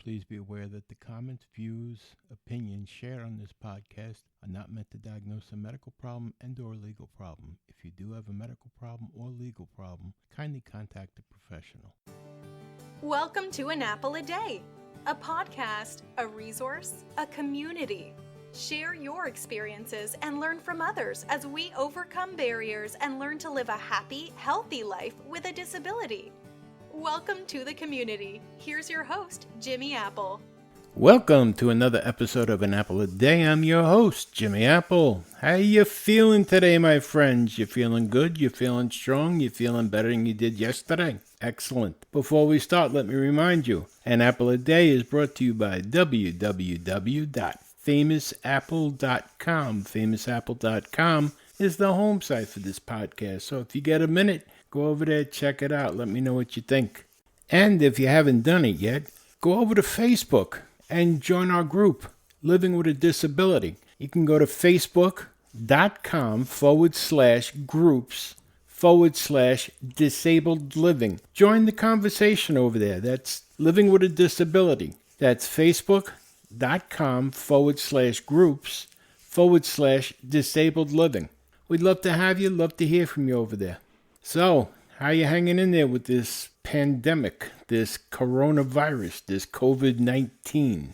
Please be aware that the comments, views, opinions shared on this podcast are not meant to diagnose a medical problem and/or legal problem. If you do have a medical problem or legal problem, kindly contact a professional. Welcome to An Apple a Day, a podcast, a resource, a community. Share your experiences and learn from others as we overcome barriers and learn to live a happy, healthy life with a disability. Welcome to the community. Here's your host, Jimmy Apple. Welcome to another episode of An Apple a Day. I'm your host, Jimmy Apple. How you feeling today, my friends? You feeling good? You feeling strong? You feeling better than you did yesterday? Excellent. Before we start, let me remind you, An Apple a Day is brought to you by www.famousapple.com. Famousapple.com is the home site for this podcast. So if you get a minute, go over there, check it out. Let me know what you think. And if you haven't done it yet, go over to Facebook and join our group, Living with a Disability. You can go to facebook.com/groups/disabled living. Join the conversation over there. That's Living with a Disability. That's facebook.com/groups/disabled living. We'd love to have you, love to hear from you over there. So, how you hanging in there with this pandemic, this coronavirus, this COVID-19?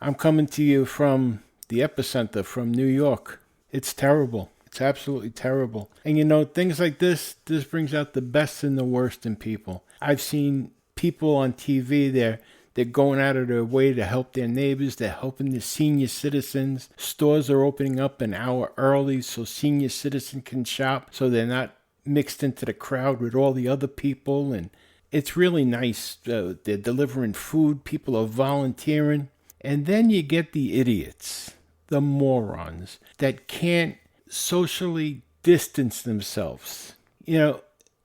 I'm coming to you from the epicenter, from New York. It's terrible. It's absolutely terrible. And you know, things like this brings out the best and the worst in people. I've seen people on TV, they're going out of their way to help their neighbors. They're helping the senior citizens. Stores are opening up an hour early so senior citizens can shop, so they're not mixed into the crowd with all the other people. And it's really nice. They're delivering food. People are volunteering. And then you get the idiots, the morons, that can't socially distance themselves. You know,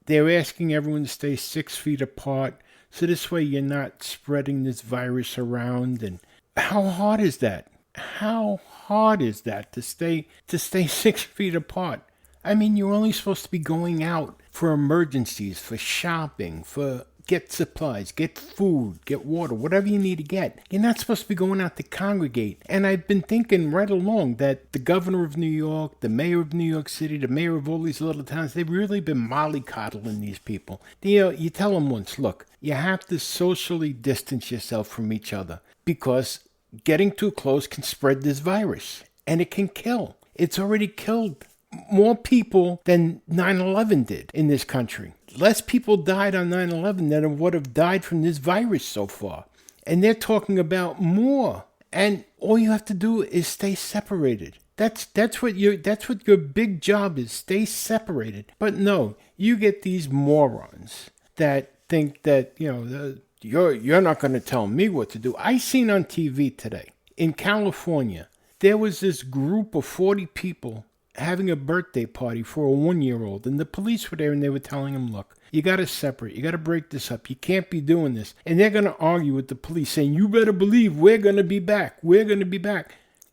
they're asking everyone to stay 6 feet apart, so this way you're not spreading this virus around. And how hard is that? How hard is that to stay 6 feet apart? I mean, you're only supposed to be going out for emergencies, for shopping, for get supplies, get food, get water, whatever you need to get. You're not supposed to be going out to congregate. And I've been thinking right along that the governor of New York, the mayor of New York City, the mayor of all these little towns, they've really been mollycoddling these people. You tell them once, look, you have to socially distance yourself from each other because getting too close can spread this virus and it can kill. It's already killed more people than 9/11 did in this country. Less people died on 9/11 than would have died from this virus so far. And they're talking about more. And all you have to do is stay separated. That's what your big job is, stay separated. But no, you get these morons that think that, you're not going to tell me what to do. I seen on TV today in California, there was this group of 40 people having a birthday party for a 1-year-old, and the police were there and they were telling him, look, you got to separate, you got to break this up, you can't be doing this. And they're going to argue with the police saying, you better believe we're going to be back.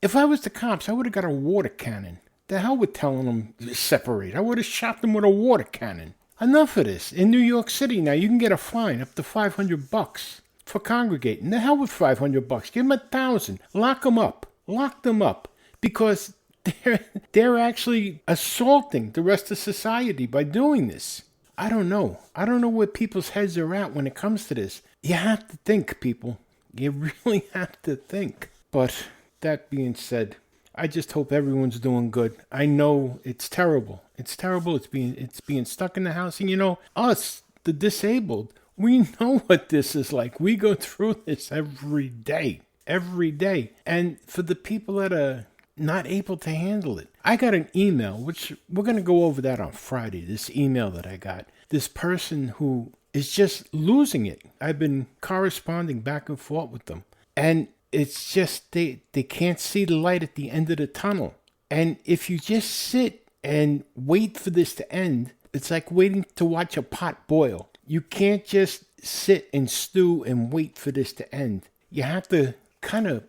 If I was the cops, I would have got a water cannon. The hell with telling them to separate. I would have shot them with a water cannon. Enough of this. In New York City now, you can get a fine up to $500 for congregating. The hell with $500. Give them $1,000. Lock them up. Because they're actually assaulting the rest of society by doing this. I don't know where people's heads are at when it comes to this. You have to think, people. You really have to think. But that being said, I just hope everyone's doing good. I know it's terrible. It's terrible. It's being stuck in the house. And us, the disabled, we know what this is like. We go through this every day. And for the people that are not able to handle it. I got an email, which we're going to go over that on Friday, this email that I got. This person who is just losing it. I've been corresponding back and forth with them. And it's just, they can't see the light at the end of the tunnel. And if you just sit and wait for this to end, it's like waiting to watch a pot boil. You can't just sit and stew and wait for this to end. You have to kind of,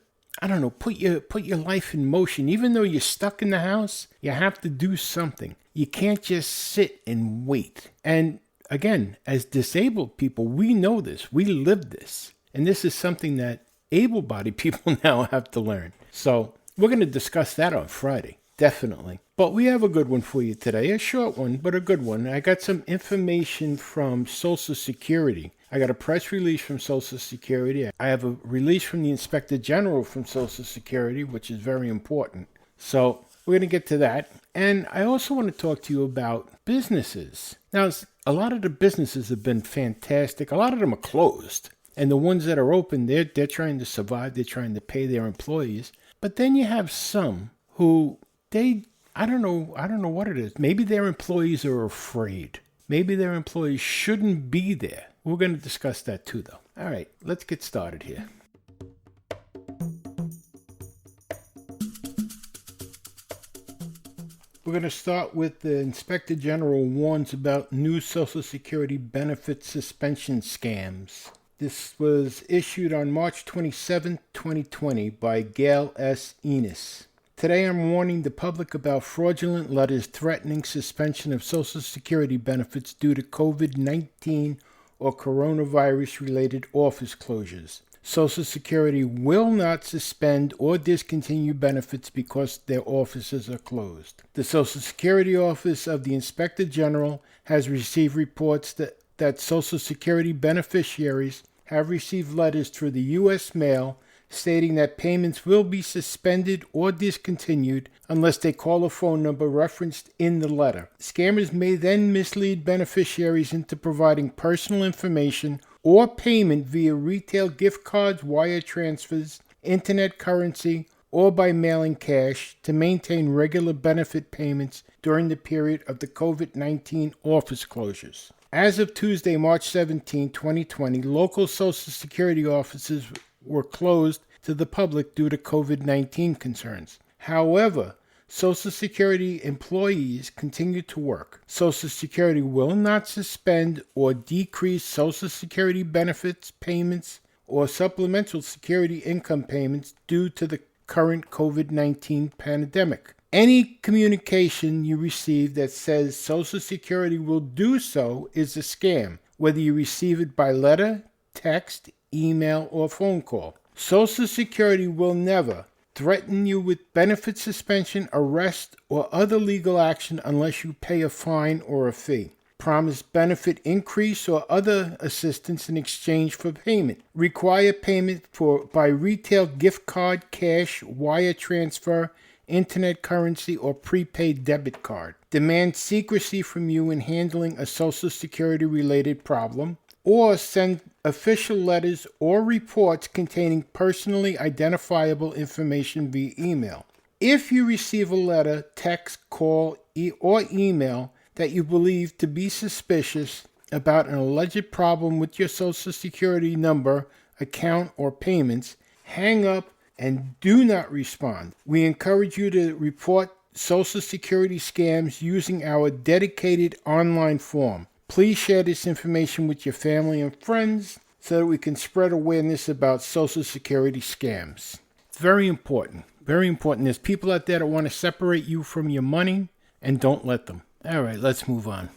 put your life in motion. Even though you're stuck in the house, you have to do something. You can't just sit and wait. And again, as disabled people, we know this. We live this. And this is something that able-bodied people now have to learn. So we're going to discuss that on Friday, definitely. But we have a good one for you today, a short one, but a good one. I got some information from Social Security. I got a press release from Social Security. I have a release from the Inspector General from Social Security, which is very important. So we're going to get to that. And I also want to talk to you about businesses. Now, a lot of the businesses have been fantastic. A lot of them are closed. And the ones that are open, they're trying to survive. They're trying to pay their employees. But then you have some who, I don't know what it is. Maybe their employees are afraid. Maybe their employees shouldn't be there. We're going to discuss that too, though. All right, let's get started here. We're going to start with the Inspector General warns about new Social Security benefit suspension scams. This was issued on March 27, 2020 by Gail S. Enos. Today I'm warning the public about fraudulent letters threatening suspension of Social Security benefits due to COVID-19 or coronavirus-related office closures. Social Security will not suspend or discontinue benefits because their offices are closed. The Social Security Office of the Inspector General has received reports that Social Security beneficiaries have received letters through the U.S. mail stating that payments will be suspended or discontinued unless they call a phone number referenced in the letter. Scammers may then mislead beneficiaries into providing personal information or payment via retail gift cards, wire transfers, internet currency, or by mailing cash to maintain regular benefit payments during the period of the COVID-19 office closures. As of Tuesday, March 17, 2020, local Social Security offices were closed to the public due to COVID-19 concerns. However, Social Security employees continue to work. Social Security will not suspend or decrease Social Security benefits payments or supplemental security income payments due to the current COVID-19 pandemic. Any communication you receive that says Social Security will do so is a scam, whether you receive it by letter, text, email, or phone call. Social Security will never threaten you with benefit suspension, arrest, or other legal action unless you pay a fine or a fee. Promise benefit increase or other assistance in exchange for payment. Require payment by retail gift card, cash, wire transfer, internet currency, or prepaid debit card. Demand secrecy from you in handling a Social Security related problem, or send official letters or reports containing personally identifiable information via email. If you receive a letter, text, call, or email that you believe to be suspicious about an alleged problem with your Social Security number, account, or payments, hang up and do not respond. We encourage you to report Social Security scams using our dedicated online form. Please share this information with your family and friends so that we can spread awareness about Social Security scams. It's very important. Very important. There's people out there that want to separate you from your money, and don't let them. All right, let's move on.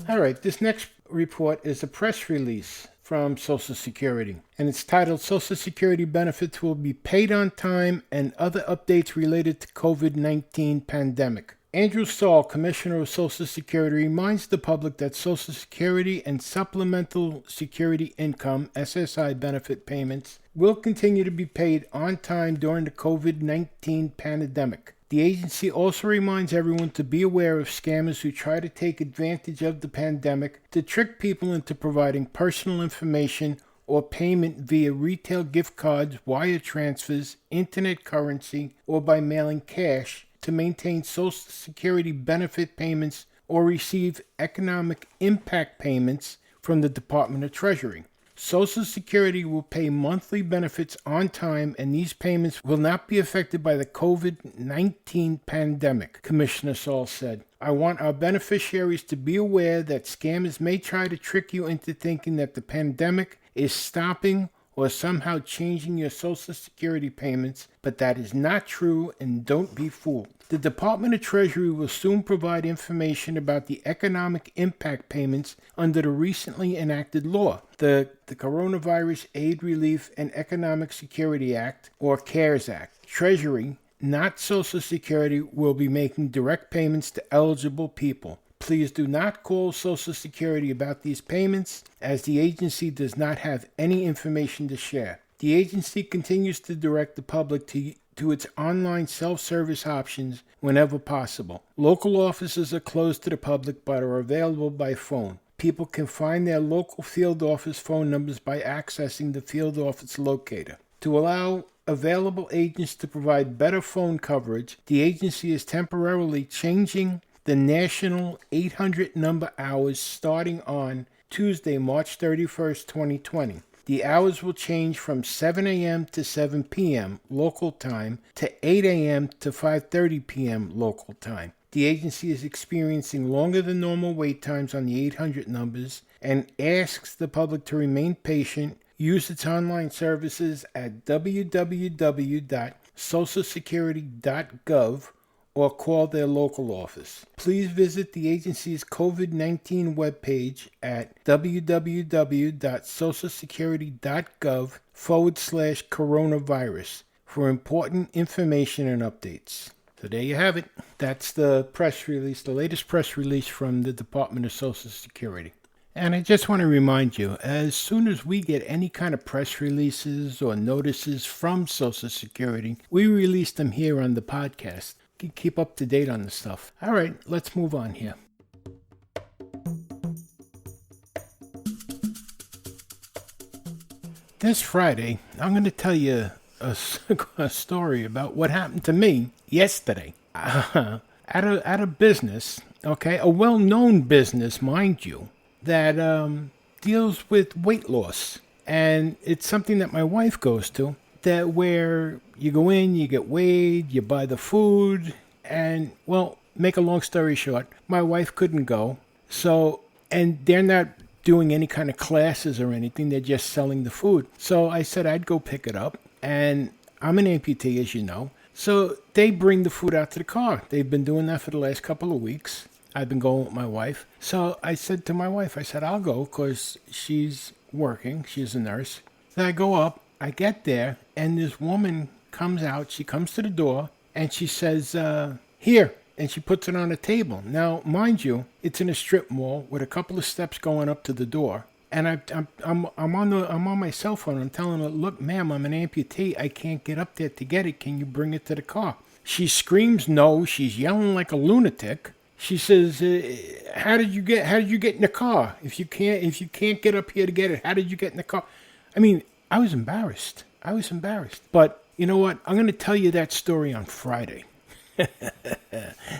All right, this next report is a press release from Social Security, and it's titled Social Security Benefits Will Be Paid on Time and Other Updates Related to COVID-19 Pandemic. Andrew Saul, Commissioner of Social Security, reminds the public that Social Security and Supplemental Security Income, SSI benefit payments, will continue to be paid on time during the COVID-19 pandemic. The agency also reminds everyone to be aware of scammers who try to take advantage of the pandemic to trick people into providing personal information or payment via retail gift cards, wire transfers, internet currency, or by mailing cash to maintain Social Security benefit payments or receive economic impact payments from the Department of Treasury. Social Security will pay monthly benefits on time, and these payments will not be affected by the COVID-19 pandemic, Commissioner Saul said. I want our beneficiaries to be aware that scammers may try to trick you into thinking that the pandemic is stopping or somehow changing your Social Security payments, but that is not true, and don't be fooled. The Department of Treasury will soon provide information about the economic impact payments under the recently enacted law, the Coronavirus Aid, Relief, and Economic Security Act, or CARES Act. Treasury, not Social Security, will be making direct payments to eligible people. Please do not call Social Security about these payments, as the agency does not have any information to share. The agency continues to direct the public to its online self-service options whenever possible. Local offices are closed to the public but are available by phone. People can find their local field office phone numbers by accessing the field office locator. To allow available agents to provide better phone coverage, the agency is temporarily changing the national 800 number hours starting on Tuesday, March 31st, 2020. The hours will change from 7 a.m. to 7 p.m. local time to 8 a.m. to 5:30 p.m. local time. The agency is experiencing longer than normal wait times on the 800 numbers and asks the public to remain patient, use its online services at www.socialsecurity.gov, or call their local office. Please visit the agency's COVID-19 webpage at www.socialsecurity.gov/coronavirus for important information and updates. So there you have it. That's the press release, the latest press release from the Department of Social Security. And I just want to remind you, as soon as we get any kind of press releases or notices from Social Security, we release them here on the podcast. Keep up to date on the stuff. All right, let's move on here. This Friday, I'm going to tell you a story about what happened to me yesterday. At a business, okay, a well-known business, mind you, that deals with weight loss. And it's something that my wife goes to, that where you go in, you get weighed, you buy the food, and, well, make a long story short, my wife couldn't go. So, and they're not doing any kind of classes or anything, they're just selling the food. So I said I'd go pick it up, and I'm an amputee, as you know. So they bring the food out to the car. They've been doing that for the last couple of weeks. I've been going with my wife. So I said to my wife, I said, I'll go because she's working. She's a nurse. So I go up. I get there, and this woman comes out. She comes to the door, and she says, here, and she puts it on a table. Now, mind you, it's in a strip mall with a couple of steps going up to the door, and I'm on my cell phone. I'm telling her, look, ma'am, I'm an amputee. I can't get up there to get it. Can you bring it to the car? She screams no. She's yelling like a lunatic. She says, how did you get in the car? If you can't get up here to get it, how did you get in the car? I mean, I was embarrassed. But you know what? I'm going to tell you that story on Friday.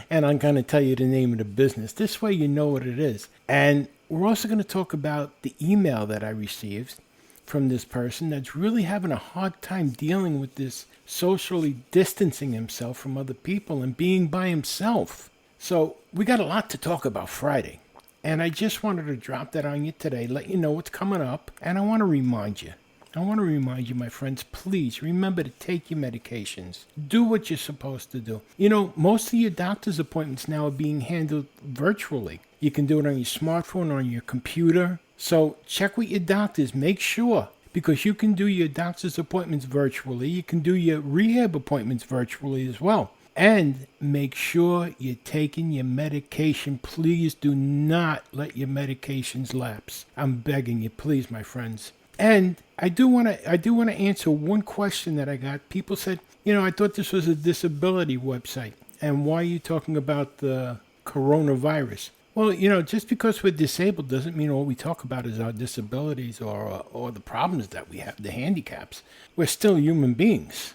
And I'm going to tell you the name of the business. This way you know what it is. And we're also going to talk about the email that I received from this person that's really having a hard time dealing with this socially distancing himself from other people and being by himself. So we got a lot to talk about Friday. And I just wanted to drop that on you today, let you know what's coming up. And I want to remind you, my friends, please remember to take your medications. Do what you're supposed to do. You know, most of your doctor's appointments now are being handled virtually. You can do it on your smartphone or on your computer. So check with your doctors. Make sure, because you can do your doctor's appointments virtually. You can do your rehab appointments virtually as well. And make sure you're taking your medication. Please do not let your medications lapse. I'm begging you, please, my friends. And I do want to answer one question that I got. People said, I thought this was a disability website. And why are you talking about the coronavirus? Well, just because we're disabled doesn't mean all we talk about is our disabilities or the problems that we have, the handicaps. We're still human beings.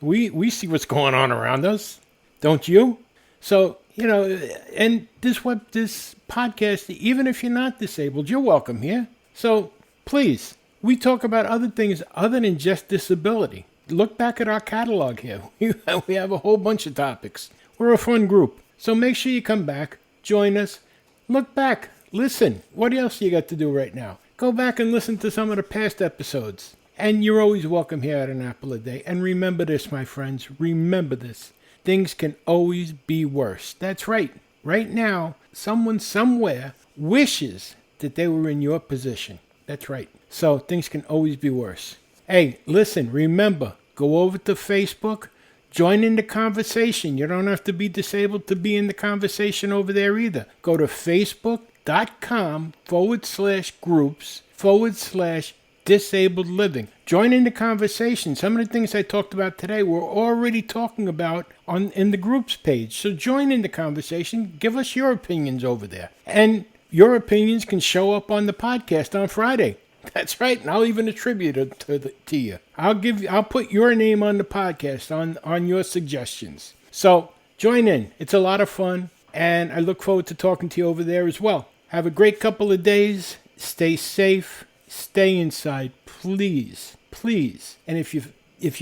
We see what's going on around us, don't you? So, and this podcast, even if you're not disabled, you're welcome here. So, please, we talk about other things other than just disability. Look back at our catalog here. We have a whole bunch of topics. We're a fun group. So make sure you come back, join us, look back, listen. What else you got to do right now? Go back and listen to some of the past episodes. And you're always welcome here at An Apple a Day. And remember this, my friends. Remember this. Things can always be worse. That's right. Right now, someone somewhere wishes that they were in your position. That's right. So things can always be worse. Hey, listen, remember, go over to Facebook. Join in the conversation. You don't have to be disabled to be in the conversation over there either. Go to facebook.com/groups/disabled living. Join in the conversation. Some of the things I talked about today we're already talking about in the groups page. So join in the conversation. Give us your opinions over there. And your opinions can show up on the podcast on Friday. That's right, and I'll even attribute it to you. I'll put your name on the podcast on your suggestions. So join in. It's a lot of fun, and I look forward to talking to you over there as well. Have a great couple of days. Stay safe. Stay inside, please, please. And if you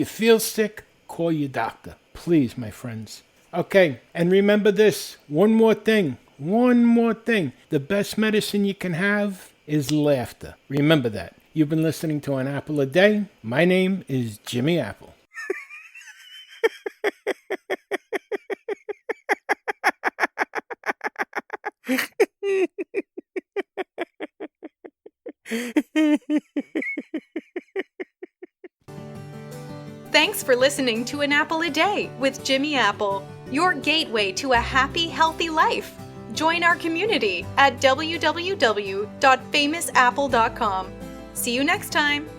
feel sick, call your doctor, please, my friends. Okay, and remember this. One more thing. The best medicine you can have is laughter. Remember that. You've been listening to An Apple a Day. My name is Jimmy Apple. Thanks for listening to An Apple a Day with Jimmy Apple, your gateway to a happy, healthy life. Join our community at www.famousapple.com. See you next time.